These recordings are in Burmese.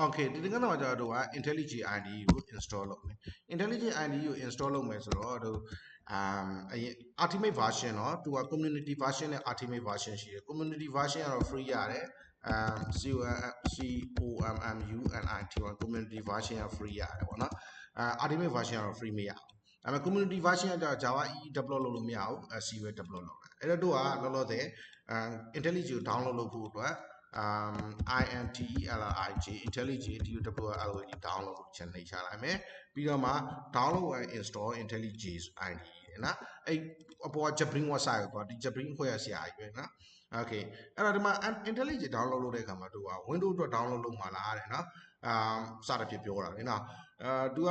Okay ဒီကနေ့တော့ကျွန်တော်တို့က IntelliJ IDE ကို install လုပ်မယ် IntelliJ IDE ကို install လုပ်မယ်ဆိုတော့တို့အရင် Ultimate version เนาะသူက community version နဲ့ Ultimate version ရှိတယ် community version ကတော့ free ရတယ် COMMUNIT community version က free ရတယ်ပေါ့နော်Ultimate version ကတော့ free မရဘူးဒါပေမဲ့ community version က Java EE develop လုပ်လို့မရဘူး C ပဲ develop လုပ်တာအဲ့တော့တို့ကလောလောဆယ် IntelliJ ကို download လုပ်ဖို့အတွက်INTELLIJ IntelliJ DWLOD download ကိုချက်နှိပ်ချလိုက်မယ်ပြီးတော့မှ download and install IntelliJ IDE နော်အဲ့အပေါ်က Jabrin website ကိုသွားဒီ Jabrin ဖွဲ့ရဆရာကြီးပဲနော် Okay အဲ့တော့ဒီမှာ IntelliJ download လုပ်တဲ့အခါမှာတို့က Windows အတွက် download လုပ်မှာလားတဲ့နော်စသဖြင့်ပြောတာလေနော်သူက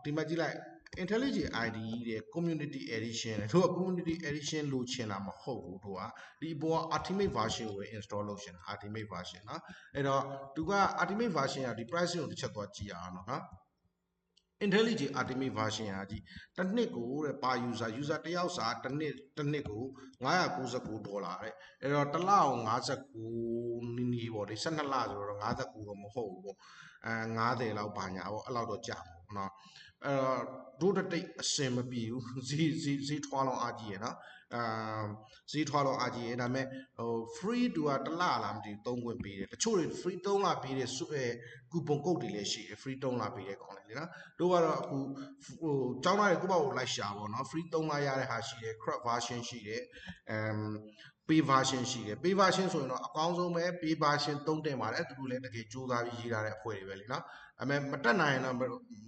ဒီမှာကြည့်လိုက် IntelliJ IDE တဲ့ Community Edition တဲ့တို့က Community Edition လို့ချင်တာမဟုတ်ဘူးတို့ကဒီပေါ်က Ultimate version ကို install လုပ်ချင်တာ Ultimate version เนาะအဲ့တော့သူက Ultimate version ကဒီ price ကိုတစ်ချက်သွားကြည့်အောင်เนาะIntelliJ Ultimate version ကကြီးတစ်နှစ်ကိုတဲ့ပါ user တယောက်စာတစ်နှစ်ကို$599တဲ့အဲ့တော့တစ်လကို59နီးနီးပေါ့လေ12လဆိုတော့59တော့မဟုတ်ဘူးပေါ့90လောက်ပါညာပေါ့အဲ့လောက်တော့ကြာမှာပေါ့နော်အဲ့တော့ဒုတိတ်အစင်မပြေဘူးဈေးထွားလောင်းအားကြီးရယ်နော်ဈေးထွားလောင်းအားကြီးရယ်ဒါပေမဲ့ဟို free တူကတစ်လလားမသိဘူးသုံးခွင့်ပေးတယ်တချို့တွေ free 3လပေးတဲ့ကူပွန်ကုတ်တွေလည်းရှိတယ် free 3လပေးတဲ့ကောင်းတယ်လေနော်တို့ကတော့အခုဟိုကျောင်းသားတွေကိုပေါ့ကိုလိုက်ရှာပေါ့နော် free 3လရတဲ့ဟာရှိတယ် crop version ရှိတယ်pay version ရှိတယ် pay version ဆိုရင်တော့အကောင်းဆုံးပဲ pay version သုံးတင်ပါတယ်သူတို့လည်းတကယ်ကြိုးစားပြီးရေးထားတဲ့အဖွဲ့တွေပဲလीနော်အမေမတက်နိုင်ရင်တော့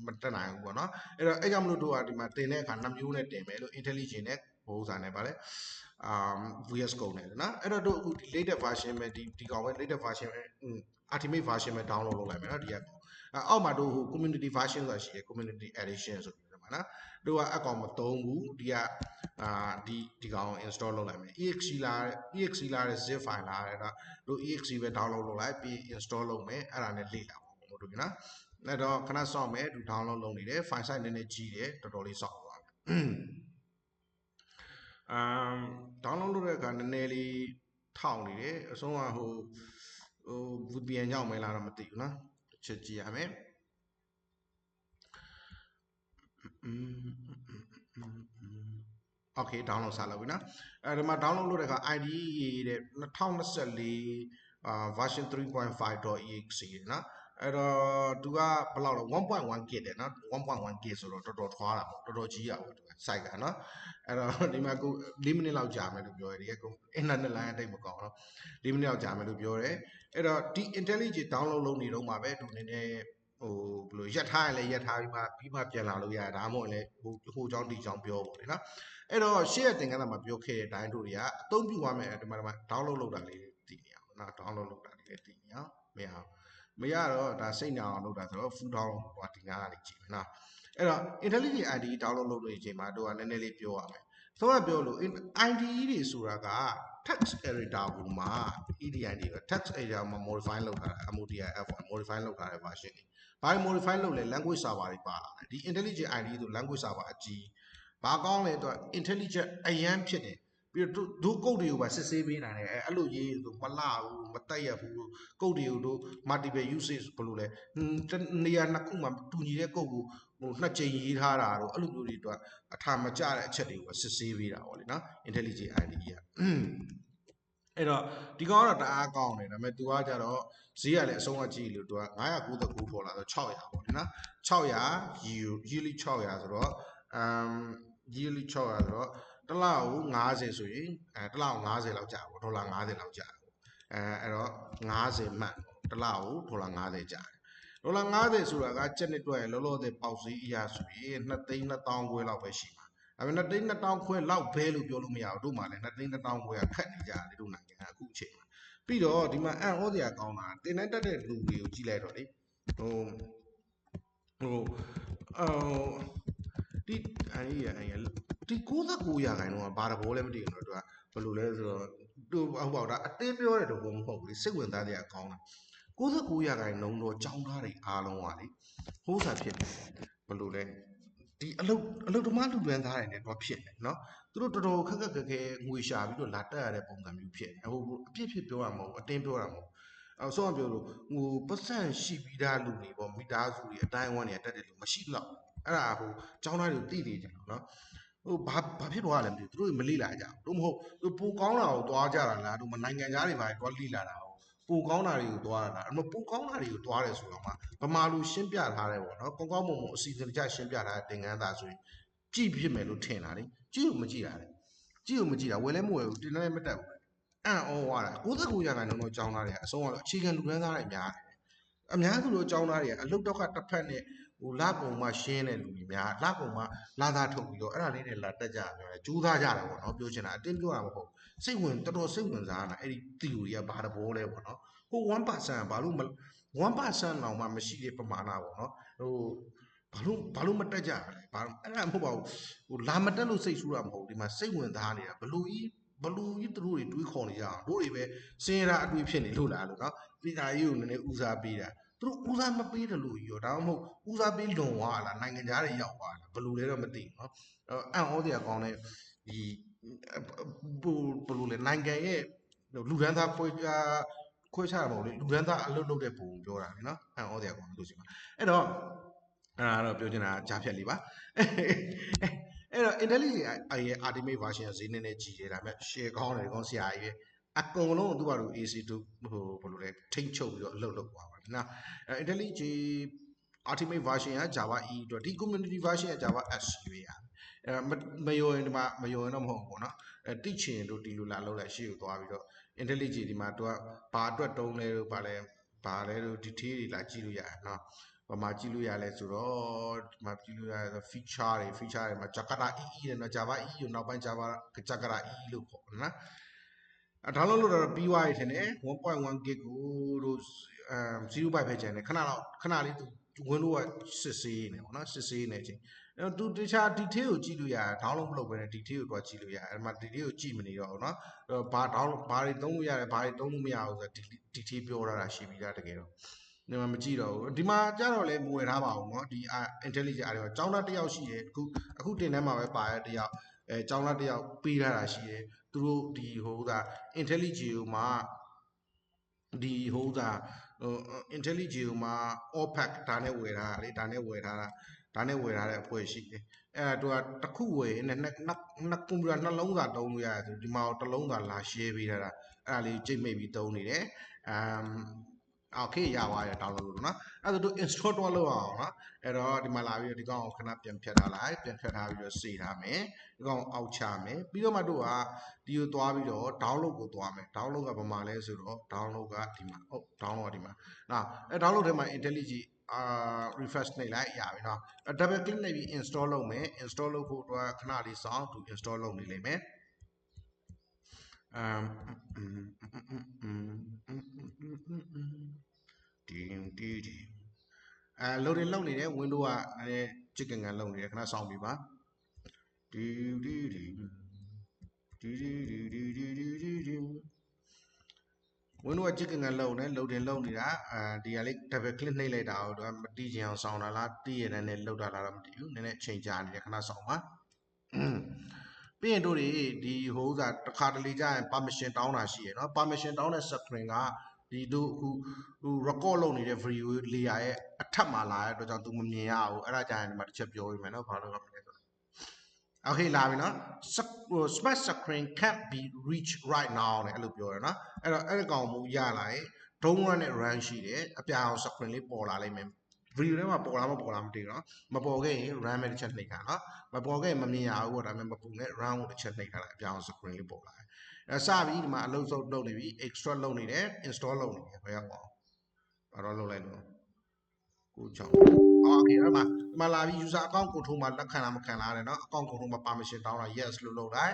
မတက်နိုင်ဘူးပေါ့နော်အဲ့တော့အဲ့ကြောင့်မလို့တို့ကဒီမှာတင်တဲ့အခါ2မျိုးနဲ့တင်မယ်လို့ IntelliJ နဲ့ဘိုးစားနဲ့ဗါလဲVS Code နဲ့နော်အဲ့တော့တို့အခုဒီ latest version ပဲဒီကောင်ပဲ latest version ပဲ Ultimate version ပဲ download လုပ်လိုက်မယ်နော်ဒီကအောက်မှာတို့ဟို community version ဆိုတာရှိတယ် community edition ဆိုပြီးတော့မှာနော်တို့ကအကောင်မသုံးဘူးဒီကဒီကောင် install လုပ်လိုက်မယ် exe လာတဲ့ zip file လာတဲ့တို့ exe ပဲ download လုပ်လိုက်ပြီး install လုပ်မယ်အဲ့ဒါနဲ့လေ့လာပါဦးတို့နော်အဲ့တော့ခဏစောင့်မယ်သူ download လုပ်နေတယ် file size နည်းနည်းကြီးတယ်တော်တော်လေးစောင့်ပါမယ်download လုပ်တဲ့အခါနည်းနည်းလေးထောက်နေတယ်အဆုံးကဟို VPN ကြောင့်မဲလားတော့မသိဘူးနော်ချက်ကြည့်ရမယ်โอเค download စလုပ်ပြီနော်အဲဒီမှာ download လုပ်တဲ့အခါ IDE တဲ့2024 version 3.5.exe နော်အဲ့တော့သူကဘယ်လောက်လဲ 1.1 gig တယ်နော် 1.1 gig ဆိုတော့တော်တော်ထွားတာပေါ့တော်တော်ကြီးရပါဘူးသူက site ကနော်အဲ့တော့ဒီမှာကို4မိနစ်လောက်ကြာမယ်လို့ပြောတယ်ဒီက internet line တိတ်မကောင်းတော့4မိနစ်လောက်ကြာမယ်လို့ပြောတယ်အဲ့တော့ဒီ IntelliJ download လုပ်နေတော့မှာပဲသူနည်းနည်းဟိုဘယ်လိုရက်ထားရင်လည်းရက်ထားပြီးမှပြန်လာလို့ရတယ်ဒါမှမဟုတ်လည်းဟိုကြောင်းဒီကြောင်းပြောပေါ့လေနော်အဲ့တော့ရှေ့ရတင်ကန်းမှာပြောခဲ့တဲ့အတိုင်းတို့တွေကအသုံးပြုရမယ်ဒီမှာ download လုပ်တာလေးတည်နေအောင်နော် download လုပ်တာလေးတည်နေအောင်မရတော့ဒါစိတ်နာအောင်လုပ်တာဆိုတော့ full download ဟိုဒီနားကနေကြည့်မယ်နော်အဲ့တော့ IntelliJ IDE download လုပ်လို့အချိန်မှာတို့ကနည်းနည်းလေးပြောရမယ်ဆိုတော့ပြောလို့ IDE တွေဆိုတာက text editor ကိုမှာ EDI တွေပဲ text editor မှာ modify လုပ်ထားတာ MODIF modify လုပ်ထားတဲ့ version တွေဘာ modify လုပ်လဲ language server တွေပါလာတယ်ဒီ IntelliJ IDE ဆို language server အကြီးဘာကောင်းလဲတော့ intelligent အရန်ဖြစ်တယ်ပြီးတော့ဒုကုတ်တွေကိုပါစစ်ဆေးပေးနိုင်တယ်အဲ့လိုရေးဆိုမလှဘူးမတက်ရဘူးကုတ်တွေကိုတို့ multiple usage ဘယ်လိုလဲနေရာနှစ်ခုမှာတူညီတဲ့ကုတ်ကိုဟိုနှစ်ကြိမ်ရေးထားတာတော့အဲ့လိုမျိုးတွေအတွက်အထာမကျတဲ့အချက်တွေကိုစစ်ဆေးပေးတာပေါ့လေနော် IntelliJ IDE ကအဲ့တော့ဒီကောင်ကတော့တအားကောင်းတယ်ဒါပေမဲ့ तू ကကြတော့ဈေးကလည်းအဆုံးအကြည့်လို့ तू က999ပေါ်လာဆို600ပေါ့လေနော်600 yearly 600ဆိုတော့yearly 600ဆိုတော့တစ်လကို90ဆိုရင်တစ်လကို90လောက်ကြာပေါ့ဒေါ်လာ90လောက်ကြာပေါ့အဲ့တော့90မှတ်တစ်လကိုဒေါ်လာ90ကြာတယ်ဒေါ်လာ90ဆိုတာကကျက်နှစ်တွက်လောလောဆယ်ပေါက်ဈေးအရာဆိုရင်2,200,000ခွဲလောက်ပဲရှိမှာဒါပေမဲ့2,200,000ခွဲလောက်ပဲလို့ပြောလို့မရဘူးတို့မှလည်း2,200,000ခွဲကခက်နေကြတယ်တို့နိုင်ငံအခုအချိန်မှာပြီးတော့ဒီမှာအံ့ဩစရာကောင်းတာတင်တဲ့တက်တဲ့လူတွေကိုကြည့်လိုက်တော့လေဟိုဒီဒီ69ရာခိုင်နှုန်းကဘာတဘောလဲမသိဘူးတော့သူကဘယ်လိုလဲဆိုတော့သူဟုတ်ပါဘူးဒါအတင်းပြောတဲ့တော့မဟုတ်ဘူးလေစိတ်ဝင်စားတဲ့အကောင်းတာ69ရာခိုင်နှုန်းတော့ចောင်းသားတွေအားလုံးကလေဟိုးစားဖြစ်နေဘယ်လိုလဲဒီအလုတ်သမားလူပန်းသားတွေနဲ့တော့ဖြစ်နေเนาะသူတို့တော်တော်ခက်ခဲငွေရှာပြီးတော့လာတက်ရတဲ့ပုံစံမျိုးဖြစ်နေဟိုအပြစ်ဖြစ်ပြောရမဟုတ်အတင်းပြောရမဟုတ် ဆောင်းပြောလို့ဟိုပတ်စံရှိပြီးသားလူတွေပေါ့မိသားစုတွေအတိုင်းအဝန်းတွေတက်တယ်လို့မရှိတော့အဲ့ဒါဟိုကျောင်းသားတွေကိုတိကြတယ်နော်ဟိုဘာဖြစ်သွားလဲမသိဘူးသူတို့မလိလာကြဘူးတို့မဟုတ်ပူကောင်းတာကိုတွားကြတာလားတို့နိုင်ငံသားတွေပါတွားလိလာတာပူကောင်းတာတွေကိုတွားတာအဲ့မပူကောင်းတာတွေကိုတွားတယ်ဆိုတော့မှဗမာလူရှင်းပြထားတယ်ပေါ့နော်ကောင်းကောင်းမွန်မွန်အစီအစဉ်တကျရှင်းပြထားတဲ့သင်ခန်းစာဆိုရင်ကြည့်ဖြစ်မယ်လို့ထင်တာလေကြည့်လို့မကြည့်တာလေကြည့်လို့မကြည့်တာဝယ်လဲမဝယ်ဘူးတင်လည်းမတက်ဘူးအံ့ဩသွားတာ69ရာခိုင်နှုန်းတော့ကျောင်းသားတွေအဆုံးကတော့အခြေခံလူတန်းသားတွေများတယ်အများစုတော့ကျောင်းသားတွေကအလုတ်တော့ကတစ်ဖက်နဲ့ဟိုလကုံမှရှင်းတဲ့လူတွေများလကုံမှလာသားထုတ်ပြီးတော့အဲ့ဒါလေးတွေလာတက်ကြတယ်ကျူးသားကြတယ်ပေါ့နော်ပြောချင်တာအတင်းပြောတာမဟုတ်စိတ်ဝင်တော်တော်စိတ်ဝင်စားတာအဲ့ဒီ theory ကဘာတဘောလဲပေါ့နော်ဟို 1% ဘာလို့1%လောက်မှမရှိတဲ့ပမာဏပေါ့နော်ဟိုဘာလို့မတက်ကြလဲဘာအဲ့ဒါမဟုတ်ပါဘူးဟိုလာမတက်လို့စိတ်ဆူတာမဟုတ်ဒီမှာစိတ်ဝင်စားနေတာဘလူကြီးသူတို့တွေတွေးခေါ်နေကြအောင်တို့တွေပဲစင်ရတာအတွေ့ဖြစ်နေလို့လားလို့နော်ပြည်သားကြီးကိုနည်းနည်းဦးစားပေးတာသူတို့ဦးစားမပေးတယ်လို့ကြီးရောဒါမှမဟုတ်ဦးစားပေးလွန်သွားလားနိုင်ငံသားတွေရောက်သွားလားဘလူလဲတော့မသိဘူးနော်အံ့ဩစရာကောင်းတဲ့ဒီဘလူလဲနိုင်ငံရဲ့လူဒန်းသားခွဲခြားတာမဟုတ်လေလူဒန်းသားအလုပ်လုပ်တဲ့ပုံပြောတာလေနော်အံ့ဩစရာကောင်းလို့ရှိမှာအဲ့တော့ပြောချင်တာကြားဖြတ်လေးပါအဲ့တော့ intelligent ရဲ့ ultimate version ဈေးနည်းနည်းကြီးတယ်ဒါပေမဲ့ share ကောင်းတယ်ကောင်းဆရာကြီးပဲအကုန်လုံးသူ့ဘာလို့ AC2 ဟိုဘယ်လိုလဲထိန်းချုပ်ပြီးတော့အလုပ်လုပ်သွားပါနော် intelligent ultimate version က Java E အတွက်ဒီ community version က Java S ရွေးရမယုံရင်ဒီမှာမယုံရင်တော့မဟုတ်ဘူးပေါ့နော်တိချင်တို့ဒီလိုလာလုပ်လိုက်ရှေ့ကိုသွားပြီးတော့ intelligent ဒီမှာသူကဘာအတွက်တုံးလဲလို့ဘာလဲလို့ detail တွေလာကြည့်လို့ရတယ်နော်ဘာမှကြည့်လို့ရလဲဆိုတော့ဒီမှာကြည့်လို့ရတဲ့ feature တွေမှာ Jakarta EE နဲ့နော် Java EE ကိုနောက်ပိုင်း Java Jakarta EE လို့ခေါ်တယ်နော်download လုပ်တော့ပြီးသွားပြီထင်တယ် 1.1 gig ကိုတို့0 byte ပဲကျန်တယ်ခဏလေးသူ Windows ကစစ်ဆေးနေပေါ့နော်စစ်ဆေးနေချင်းသူတခြား detail ကိုကြည့်လို့ရတယ် download မလုပ်ဘဲနဲ့ detail ကိုတွားကြည့်လို့ရတယ်အဲ့မှာ detail ကိုကြည့်မနေတော့ဘူးနော်ဘာတွေသုံးလို့ရတယ်ဘာတွေသုံးလို့မရဘူးဆိုတော့ detail ပြောထားတာရှိပြီးသားတကယ်တော့ဒီမှာမကြည့်တော့ဘူးဒီမှာကြတော့လဲမဝယ်ထားပါဘူးเนาะဒီ intelligent အားတွေကျောင်းသားတစ်ယောက်ရှိတယ်အခုတင်ထဲမှာပဲပါတဲ့တစ်ယောက်ကျောင်းသားတစ်ယောက်ပေးထားတာရှိတယ်သူတို့ဒီဟိုက intelligent ကိုမှဒီဟိုကintelligent ကိုမှ all pack ဒါနဲ့ဝယ်ထားတာလေဒါနဲ့ဝယ်ထားတဲ့အဖွဲ့ရှိတယ်အဲ့ဒါသူကတစ်ခုဝယ်နဲ့နှစ်ကွန်ပျူတာနှလုံးသာသုံးလို့ရတယ်ဆိုဒီမှာတစ်လုံးသာလာ share ပေးထားတာအဲ့ဒါလေးကြိတ်မိတ်ပြီးသုံးနေတယ်โอเคရပါရ download လို့နော်အဲ့ဒါတို့ install တော့လုပ်အောင်နော်အဲ့တော့ဒီမှာလာပြီးတော့ဒီကောင်ကိုခဏပြန်ဖြတ်ထားလိုက်ပြန်ဖြတ်ထားပြီးတော့စေထားမယ်ဒီကောင်အောက်ချမယ်ပြီးတော့မှတို့ကဒီကိုသွားပြီးတော့ download ကိုသွားမယ် download ကဘာမှလဲဆိုတော့ download ကဒီမှာဟုတ် download ကဒီမှာနော်အဲ့ download ထဲမှာ intelligent refresh နှိပ်လိုက်ရပြီနော် double click နှိပ်ပြီး install လုပ်မယ် install လုပ်ဖို့တော့ခဏလေးစောင့်သူ install လုပ်နေလိမ့်မယ်loading လုပ်နေတယ် window ကလည်း chicken ကန်လုပ်နေတယ်ခဏစောင့်ပြီးပါwindow က chicken ကန်လုပ်နေ loading လုပ်နေတာဒီကလေး double click နှိပ်လိုက်တာတော့မတီးချင်အောင်စောင့်တာလားတီးရတဲ့နဲ့လောက်တာလားတော့မသိဘူးနည်းနည်းအချိန်ကြာနေတယ်ခဏစောင့်ပါပြီးရင်တို့ဒီဟိုဥစားတစ်ခါတလေကြာရင် permission တောင်းတာရှိရယ်เนาะ permission တောင်းတဲ့ screen ကဒီတို့အခု record လုပ်နေတဲ့ video layer ရဲ့အထက်မှာလာတဲ့အတွက်ကြောင့် तू မမြင်ရဘူးအဲ့ဒါကြာရင်ဒီမှာတစ်ချက်ပြောပေးမယ်เนาะဘာလို့လဲဆိုတော့ okay လာပြီเนาะ smart screen can't be reached right now နဲ့အဲ့လိုပြောရเนาะအဲ့တော့အဲ့ဒီကောင်မူရလာရင် drone run နဲ့ run ရှိတယ်အပြာအောင် screen လေးပေါ်လာလိမ့်မယ်video ထဲမှာပေါ်လာမပေါ်လာမသိဘူးเนาะမပေါ်ခဲ့ရင် run မဲ့တစ်ချက်နှိပ်တာเนาะမပေါ်ခဲ့ရင်မမြင်ရဘူးပေါ့ဒါပေမဲ့မပုံနဲ့ run ကိုတစ်ချက်နှိပ်ထားလိုက်အပြောင်း screen လေးပေါ်လာတယ်အဲစပြီးဒီမှာအလုပ်စုပ်လုပ်နေပြီ extract လုပ်နေတယ် install လုပ်နေတယ်ဘယ်ရောက်ပါအောင်ဘာတော့လုပ်လိုက်လို့ကိုချောင်းโอเคအဲ့မှာလာပြီး user account control မှာလက်ခံလားမခံလားတဲ့เนาะ account control မှာ permission တောင်းတာ yes လို့လုပ်လိုက်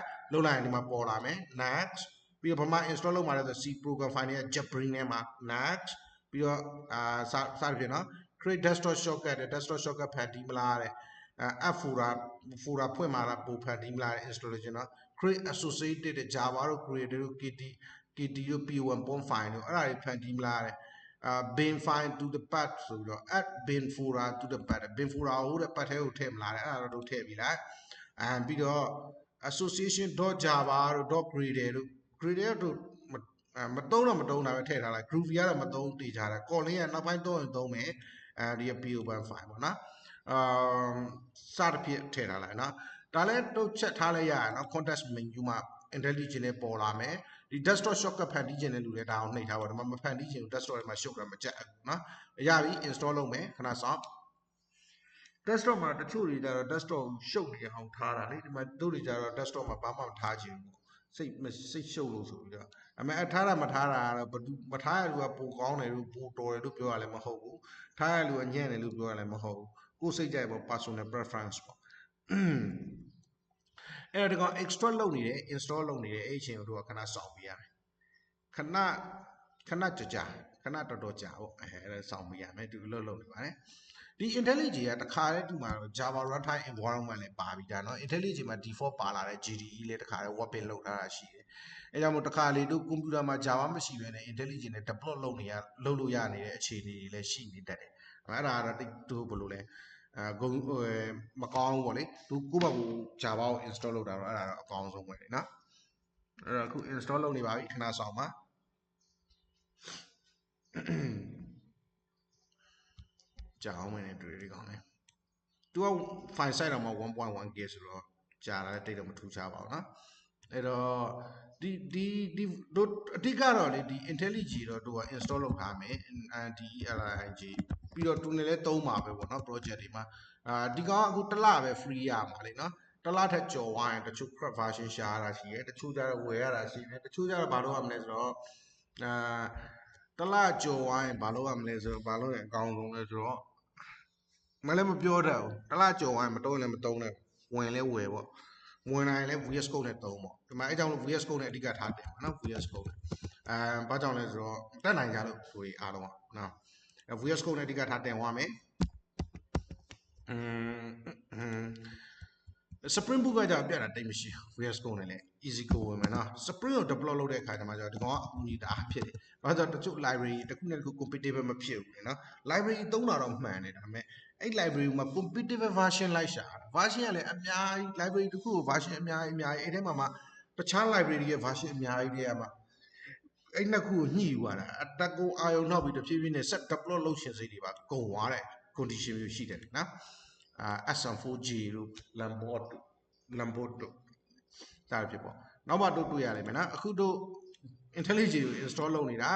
ရင်ဒီမှာပေါ်လာမယ် next ပြီးတော့ဘာမှ install လုပ်မှာလဲဆို C program file တွေက JetBrains ထဲမှာ next ပြီးတော့စသဖြင့်เนาะcreate desktop shortcut တဲ့ desktop shortcut ဖန်တီးမလားတဲ့app folder ဖွင့်မှာလားပို့ဖန်တီးမလားတဲ့ installation เนาะ create associated တဲ့ Java တို့ create တို့ KT တို့ P1.5 တို့အဲ့ဒါတွေဖန်တီးမလားတဲ့bin file to the path ဆိုပြီးတော့ add bin folder to the path bin folder ဟိုတဲ့ path ထဲကိုထည့်မလားတဲ့အဲ့ဒါတော့ထည့်ပြီလားပြီးတော့ association.java တို့ .gradle တို့ gradle တို့ မတုံးတော့မတုံးတာပဲထည့်ထားလိုက် groovy ကတော့မတုံးတည်ထားတယ် calling ကနောက်ပိုင်းသုံးရင်သုံးမယ်ဒီ PO1 file ပေါ့နော်စသဖြင့်ထည့်ထားလိုက်နော်ဒါလည်းတို့ချက်ထားလိုက်ရအောင်နော် context menu မှာ intelligent နဲ့ပေါ်လာမယ်ဒီ desktop shortcut ဖန်တီးခြင်းနဲ့လူလည်းဒါအောင်နှိပ်ထားပါတော့မဖန်တီးခြင်း desktop ထဲမှာ shortcut မကြက်ဘူးနော်ရပြီ install လုပ်မယ်ခဏစောင့် desktop မှာတချို့တွေကြတော့ desktop ကိုရှုပ်နေအောင်ထားတာလေဒီမှာတို့တွေကြတော့ desktop မှာဘာမှမထားခြင်းဘူးစိတ်ရှုပ်လို့ဆိုပြီးတော့အမေထားတာမထားတာကတော့မထားရလူကပိုကောင်းတယ်လို့ပိုတော်တယ်လို့ပြောရလည်းမဟုတ်ဘူးထားရလူကညံ့တယ်လို့ပြောရလည်းမဟုတ်ဘူးကိုယ်စိတ်ကြိုက်ပေါ့ personal preference ပေါ့အဲ့ဒါကောင် extract လုပ်နေတယ် install လုပ်နေတယ်အဲ့အချိန်ကိုတို့ကခဏစောင့်ပေးရမယ်ခဏတော်တော်ကြာပေါ့အဲ့ဒါစောင့်ပေးရမယ်ဒီလိုလုပ်နေပါတယ်ဒီ IntelliJ ကတခါတည်းဒီမှာ Java runtime environment လည်းပါပြီးဒါเนาะ IntelliJ မှာ default ပါလာတဲ့ GDE လည်းတခါတည်း web pin လုပ်ထားတာရှိတယ်အဲကြောင့်မို့တခါလေတို့ computer မှာ Java မရှိဘဲနဲ့ IntelliJ နဲ့ deploy လုပ်လို့ရနေတဲ့အခြေအနေတွေလည်းရှိနေတတ်တယ်အဲ့ဒါကတော့တို့ဘယ်လိုလဲမကောင်းဘူးပေါ့လေသူကိုယ့်ဘက်ကို Java ကို install လုပ်တာတော့အဲ့ဒါတော့အကောင်းဆုံးပဲเนาะအဲ့တော့အခု install လုပ်နေပါပြီခဏဆောင်ပါကြာအောင်မင်းတွေ့ရကောင်းတယ်သူက file size တော့မှ 1.1K ဆိုတော့ကြာလာတဲ့တိတ်တော့မထူးခြားပါဘူးเนาะအဲ့တော့ဒီတို့အတိကတော့လေဒီ IntelliJ တော့သူက install လုပ်ထားမယ် DLIG ပြီးတော့သူနဲ့လည်းသုံးပါပဲပေါ့เนาะ project တွေမှာဒီကောင်ကအခုတစ်လပဲ free ရမှာလေเนาะတစ်လထက်ကျော်သွားရင်တချို့ crap version ရှာရတာရှိတယ်တချို့ကျတော့ဝယ်ရတာရှိတယ်တချို့ကျတော့ဘာလို့ရမလဲဆိုတော့တစ်လကျော်သွားရင်ဘာလို့ရမလဲဆိုတော့ဘာလို့လဲအကောင်းဆုံးလဲဆိုတော့မလည်းမပြောတတ်ဘူးတစ်လကျော်သွားရင်မတုံးလည်းမတုံးနဲ့ဝင်လဲဝယ်ပေါ့ဝင်လာရင်လည်း VS Code နဲ့သုံးပေါ့ဒီမှာအဲကြောင့်လို့ VS Code နဲ့အဓိကထားတယ်ပေါ့နော် VS Code နဲ့ဘာကြောင့်လဲဆိုတော့တက်နိုင်ကြလို့ကိုယ်အားလုံးကနော် VS Code နဲ့အဓိကထားတင်သွားမယ်Spring Boot ကကြောင့်ပြတာတိတ်မရှိဘူး VS Code နဲ့လည်း easy code ဝင်မယ်နော် Spring ကို deploy လုပ်တဲ့အခါကျမှကျတော့ဒီကောင်ကအကူအညီတအားဖြစ်တယ်ဘာလို့ဆိုတော့တချို့ library တစ်ခုနဲ့တစ်ခု compatible မဖြစ်ဘူးနော် library သုံးတာတော့မှန်တယ်ဒါပေမဲ့အဲ့ library မှာ compatible version လိုက်ရှာတာ version ကလည်းအများကြီး library တစ်ခုကို version အများကြီးအဲ့ထဲမှာတခြား library ရဲ့ version အများကြီးတည်းကမှအဲ့နှစ်ခုကိုညှိယူရတာအတက်ကိုအာယုံနောက်ပြီးတဖြည်းဖြည်းနဲ့ set deploy လုပ်ရှင်စိတ်တွေပါကုန်သွားတဲ့ condition မျိုးရှိတယ်နော်SM4G တို့ Lambot တို့ဒါဖြစ်ပေါ့နောက်မှတို့တွေ့ရလိမ့်မယ်နော်အခုတို့ IntelliJ ကို install လုပ်နေတာ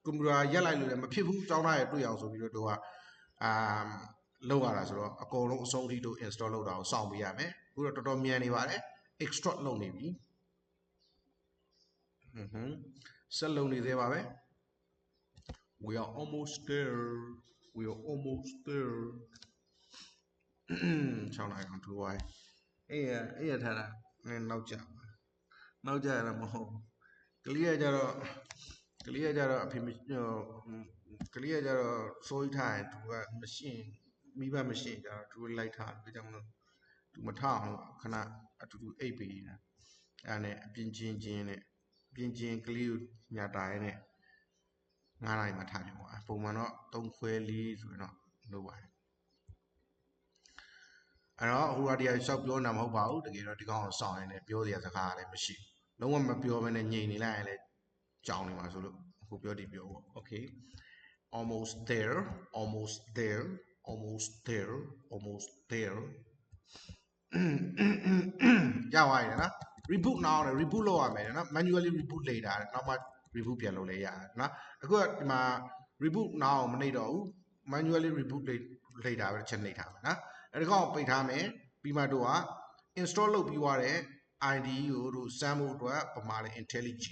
ကွန်ပျူတာရက်လိုက်လို့လည်းမဖြစ်ဘူးကြောင်းသားရတွေ့အောင်ဆိုပြီးတော့ကလောက်ရတာဆိုတော့အကုန်လုံးအဆုံးထိတို့ install လုပ်တာကိုစောင့်ပေးရမယ်အခုတော့တော်တော်မြန်နေပါတယ် extract လုပ်နေပြီဆက်လုပ်နေသေးပါပဲ we are almost there ချောင်းလိုက်အောင်ထိုးသွားအေးရထားတာနောက်ကြရတာမဟုတ်ကလေးကကြတော့အဖေကလေးကကြတော့စိုးရိမ်ထားရင်သူကမိဘမရှိကြတော့သူလိုက်ထားတယ်ကြောင့်မလို့သူမထအောင်ခဏအတူတူအိပ်ပေးနေတာအဲ့နဲ့အပြင်းချင်းကလေးကိုညာတာရဲနဲ့9နာရီမှထားတယ်ပေါ့ပုံမှန်တော့3ခွဲ4ဆိုရင်တော့လုပ်ပါတယ်အဲ့တော့ဟိုရာဒီယာရှောက်ပြောနေတာမဟုတ်ပါဘူးတကယ်တော့ဒီကောင်ကိုစောင့်ရင်းနဲ့ပြောစရာစကားလည်းမရှိဘူးလုံးဝမပြောဘဲနဲ့ညင်နေလိုက်ရင်လည်းကြောင်နေမှာဆိုလို့အခုပြောတည်ပြောပေါ့ okay almost there ရသွားပြီနော် reboot now နဲ့ reboot လုပ်ရမယ်နော် manually reboot later နောက်မှ reboot ပြန်လုပ်လဲရတယ်နော်အခုကဒီမှာ reboot now မနှိပ်တော့ဘူး manually reboot later ပဲချက်နှိပ်ထားမယ်နော်အဲ့ဒီကောင်ပိတ်ထားမယ်ပြီးမှတို့က install လုပ်ပြီးွားတဲ့ IDE ကိုတို့စမ်းဖို့အတွက်ပမာလဲ IntelliJ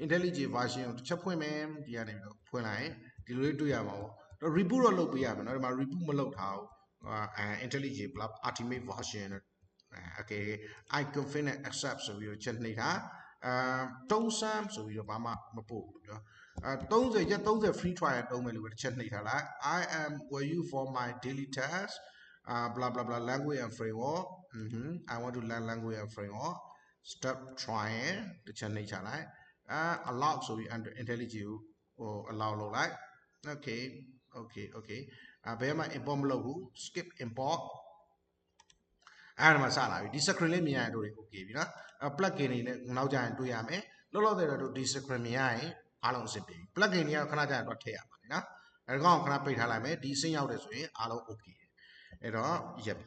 IntelliJ version ကိုတစ်ချက်ဖွင့်မယ်ဒီကနေပြီးတော့ဖွင့်လိုက်ရင်ဒီလိုလေးတွေ့ရမှာပေါ့တော့ reboot တော့လုပ်ပေးရမယ်နော်ဒီမှာ reboot မလုပ်ထားဘူးIntelliJ plus ultimate version okay I confirm and accept ဆိုပြီးတော့ချက်နှိပ်ထားတုံးစမ်းဆိုပြီးတော့ဘာမှမပို့ဘူးနော်30ရက်30 free trial တုံးမယ်လို့ပဲတစ်ချက်နှိပ်ထားလိုက် I am will you for my daily task blah blah blah language and framework I want to learn language and framework stop trying တစ်ချက်နှိပ်ချလိုက်allow ဆိုပြီး IntelliJ ကိုallow လုပ်လိုက် okay ဘယ်မှာ import မလုပ်ဘူး skip import အဲ့ဒါမှစလာပြီဒီ screen လေးမြင်ရရင်တို့ okay ပြီနော်plugin တွေနဲ့နောက်ကြရင်တွေ့ရမယ် လောလောဆယ်တော့ဒီ script မြင်ရရင်အားလုံးအဆင်ပြေ plugin တွေကခဏကြာရင်တော့ထည့်ရပါတယ်နော်အဲဒါကောင်ခဏပိတ်ထားလိုက်မယ်ဒီအဆင့်ရောက်တယ်ဆိုရင်အားလုံး okay အဲ့တော့ရပ်ပြီ